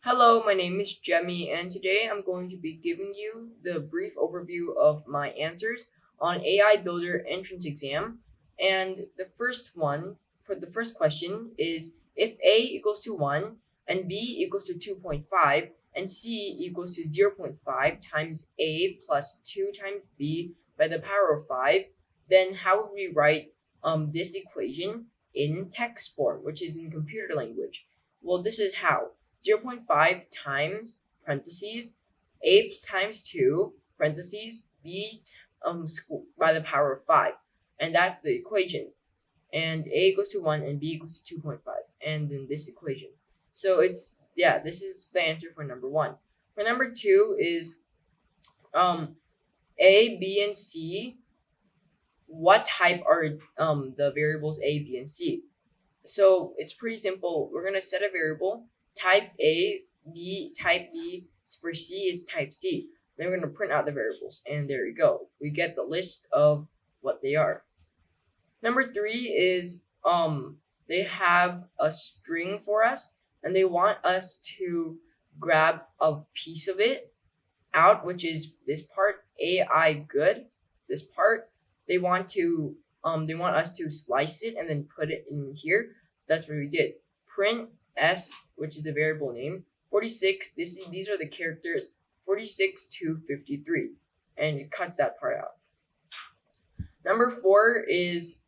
Hello, my name is Jemmy, and today I'm going to be giving you the brief overview of my answers on AI Builder entrance exam. And the first one for the first question is if A equals to 1 and B equals to 2.5 and C equals to 0.5 times A plus 2 times B by the power of 5, then how would we write this equation in text form, which is in computer language? Well, this is how. 0.5 times parentheses a times 2 parentheses b by the power of 5, and that's the equation. And a equals to 1 and b equals to 2.5, and then this equation. So this is the answer for number 1. For number 2 is a, b, and c. What type are the variables a, b, and c? So it's pretty simple. We're gonna set a variable type A, B, type B. For C, it's type C. Then we're gonna print out the variables, and there you go. We get the list of what they are. Number 3 is they have a string for us, and they want us to grab a piece of it out, which is this part, AI good. This part, they want us to slice it and then put it in here. So that's what we did. Print S, which is the variable name, 46. These are the characters 46 to 53, and it cuts that part out. Number 4 is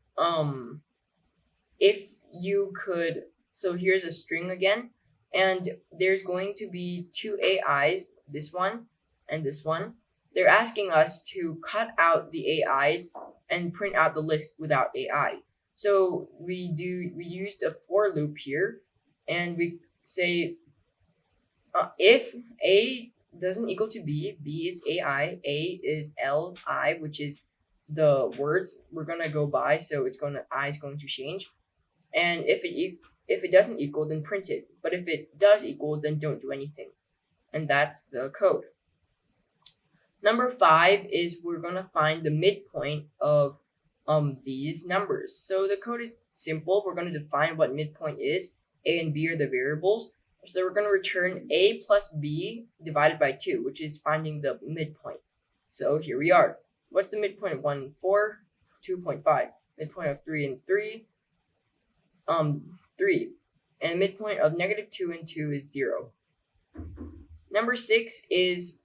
if you could. So here's a string again, and there's going to be two AIs, this one and this one. They're asking us to cut out the AIs and print out the list without AI. So we used a for loop here, and we say if A doesn't equal to B, B is AI, A is LI, which is the words we're gonna go by. So I is going to change, and if it doesn't equal, then print it. But if it does equal, then don't do anything, and that's the code. Number 5 is we're gonna find the midpoint of these numbers. So the code is simple. We're gonna define what midpoint is. A and B are the variables. So we're gonna return A plus B divided by 2, which is finding the midpoint. So here we are. What's the midpoint of 1 and 4? 2.5. Midpoint of 3 and 3? 3. And midpoint of -2 and 2 is 0. Number 6 is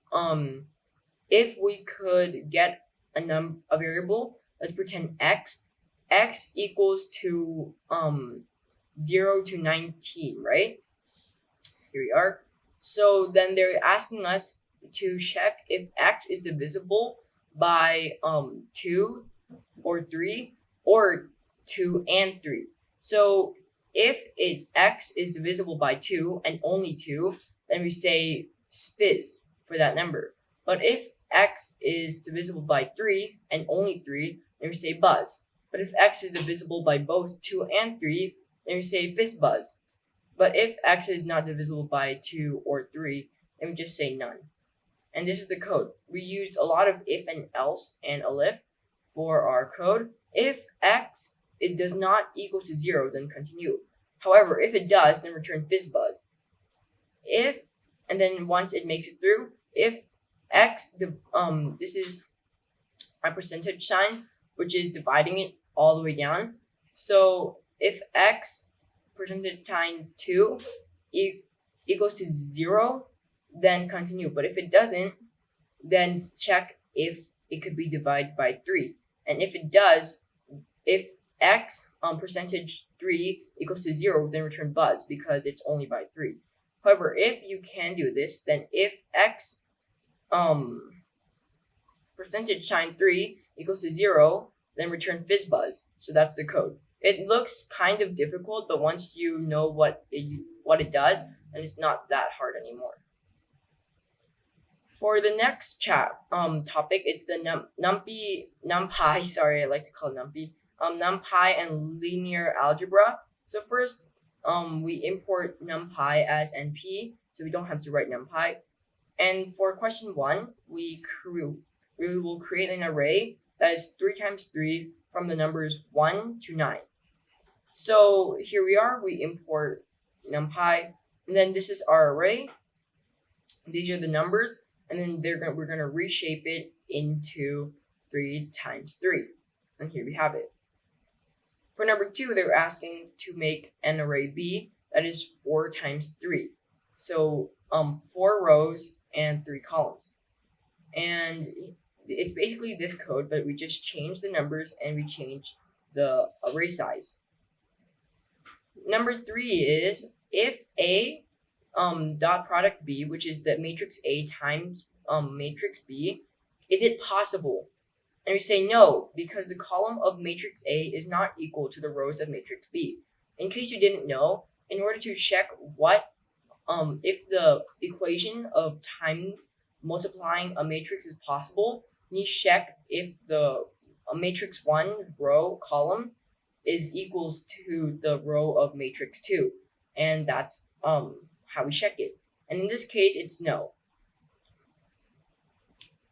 if we could get a variable, let's pretend x equals to 0 to 19, right? Here we are. So then they're asking us to check if x is divisible by 2 or 3 or 2 and 3. So if x is divisible by 2 and only 2, then we say fizz for that number. But if x is divisible by 3 and only 3, then we say buzz. But if x is divisible by both 2 and 3, then we say fizz buzz. But if x is not divisible by 2 or 3, then we just say none. And this is the code. We used a lot of if and else and elif for our code. If x it does not equal to 0, then continue. However, if it does, then return fizz buzz. And then once it makes it through, if x, this is my percentage sign, which is dividing it all the way down. So if x percentage sign 2 equals to 0, then continue. But if it doesn't, then check if it could be divided by 3. And if it does, if x percentage 3 equals to 0, then return buzz because it's only by 3. However, if you can do this, then if x percentage sign 3 equals to 0, then return fizz buzz. So that's the code. It looks kind of difficult, but once you know what it does, then it's not that hard anymore. For the next topic, it's the Numpy. Sorry, I like to call it Numpy. Numpy and linear algebra. So first, we import Numpy as NP, so we don't have to write Numpy. And for question 1, we will create an array that is 3 times 3 from the numbers 1 to 9. So here we are, we import NumPy, and then this is our array. These are the numbers, and then we're gonna reshape it into 3 times 3. And here we have it. For number 2, they're asking to make an array B that is 4 times 3. So 4 rows and 3 columns. And it's basically this code, but we just change the numbers and we change the array size. Number 3 is if A dot product B, which is the matrix A times matrix B, is it possible? And we say no, because the column of matrix A is not equal to the rows of matrix B. In case you didn't know, in order to check what if the equation of time multiplying a matrix is possible, you check if the matrix 1 row column is equals to the row of matrix 2, and that's how we check it. And in this case, it's no.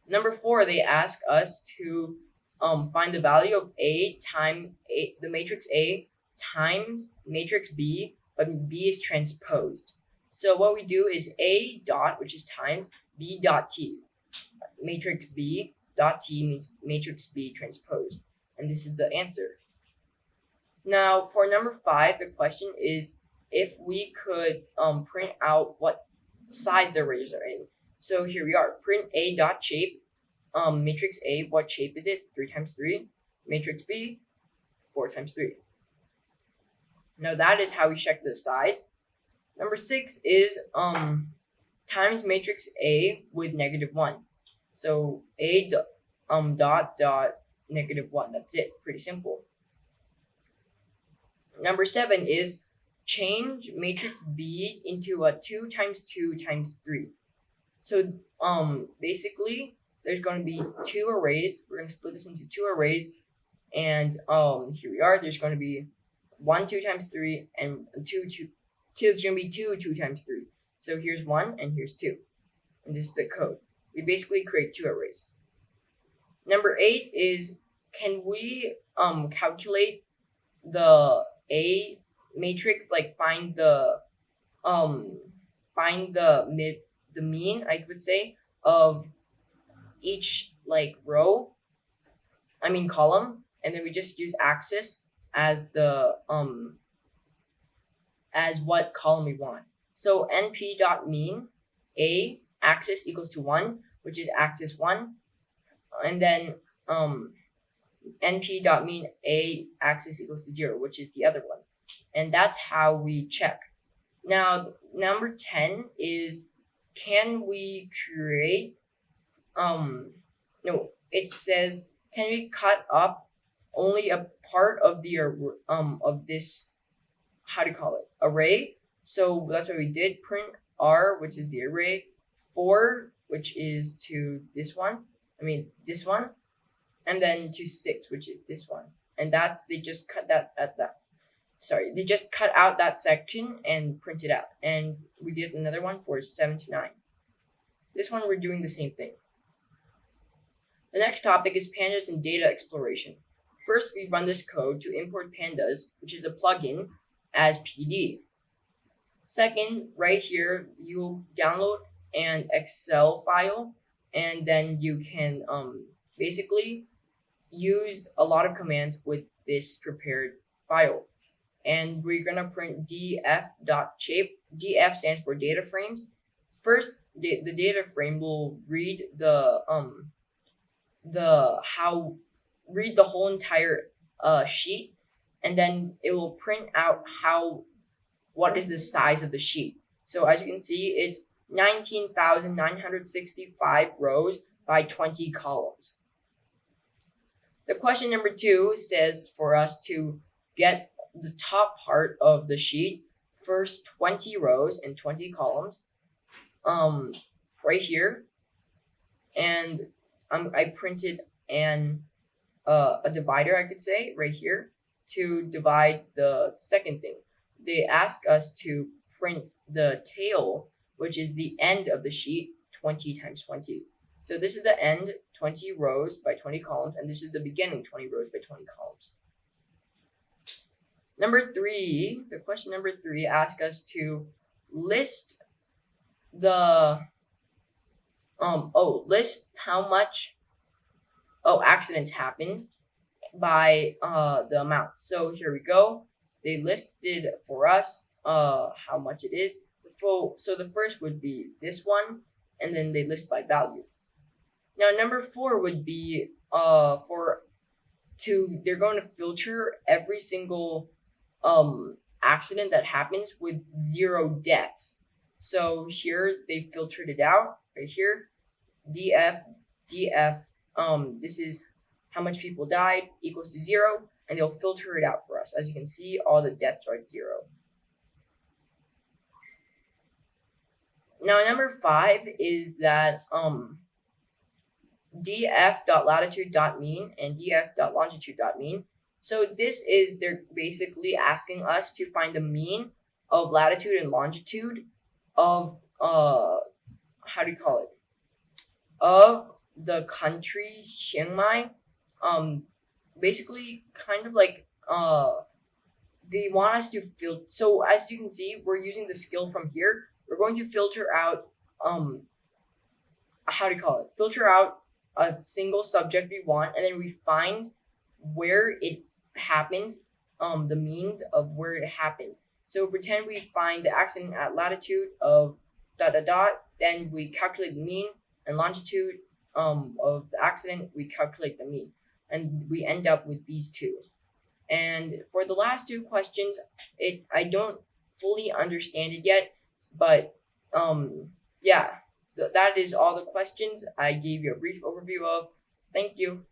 Number 4, they ask us to find the value of A times the matrix A times matrix B, but B is transposed. So what we do is A dot, which is times B dot T. Matrix B dot T means matrix B transposed. And this is the answer. Now for number 5, the question is if we could print out what size the arrays are in. So here we are. Print A dot shape. Matrix A, what shape is it? 3 times 3. Matrix B, 4 times 3. Now that is how we check the size. Number 6 is times matrix A with -1. So A dot -1. That's it. Pretty simple. Number 7 is change matrix B into a 2 times 2 times 3. So basically there's going to be 2 arrays. We're going to split this into 2 arrays, and here we are. There's going to be 1 2 times 3 and 2 2. There's going to be 2 2 times 3. So here's 1 and here's 2, and this is the code. We basically create 2 arrays. Number 8 is can we calculate the A matrix, like find the mean, I would say, of each column, and then we just use axis as the as what column we want. So np.mean A axis equals to 1, which is axis 1, and then np.mean A axis equals to 0, which is the other one. And that's how we check. Now number 10 is can we create it says can we cut up only a part of the of this, array? So that's what we did. Print R, which is the array, 4, which is to this one, and then to 6, which is this one. And that they just cut they just cut out that section and print it out. And we did another one for 7 to 9. This one we're doing the same thing. The next topic is Pandas and data exploration. First, we run this code to import Pandas, which is a plugin, as PD. Second, right here, you download an Excel file, and then you can basically use a lot of commands with this prepared file. And we're gonna print df.shape. df stands for data frames. First, the data frame will read the whole entire sheet, and then it will print out what is the size of the sheet. So as you can see, it's 19,965 rows by 20 columns. The question number 2 says for us to get the top part of the sheet, first 20 rows and 20 columns, right here, and I printed a divider, I could say, right here to divide the second thing. They ask us to print the tail, which is the end of the sheet, 20 times 20. So this is the end, 20 rows by 20 columns, and this is the beginning, 20 rows by 20 columns. The question number 3 asks us to list the list how much accidents happened by the amount. So here we go. They listed for us how much it is. So the first would be this one, and then they list by value. Now number 4 would be they're going to filter every single accident that happens with 0 deaths. So here they filtered it out right here. DF. This is how much people died equals to 0, and they'll filter it out for us. As you can see, all the deaths are at 0. Now number 5 is that df.latitude.mean and df.longitude.mean. So this is, they're basically asking us to find the mean of latitude and longitude of of the country Chiang Mai. Basically kind of like they want us to filter. So as you can see, we're using the skill from here. We're going to filter out filter out a single subject we want, and then we find where it happens, the means of where it happened. So pretend we find the accident at latitude of ... then we calculate the mean, and longitude of the accident, we calculate the mean, and we end up with these two. And for the last 2 questions, I don't fully understand it yet, but that is all the questions I gave you a brief overview of. Thank you.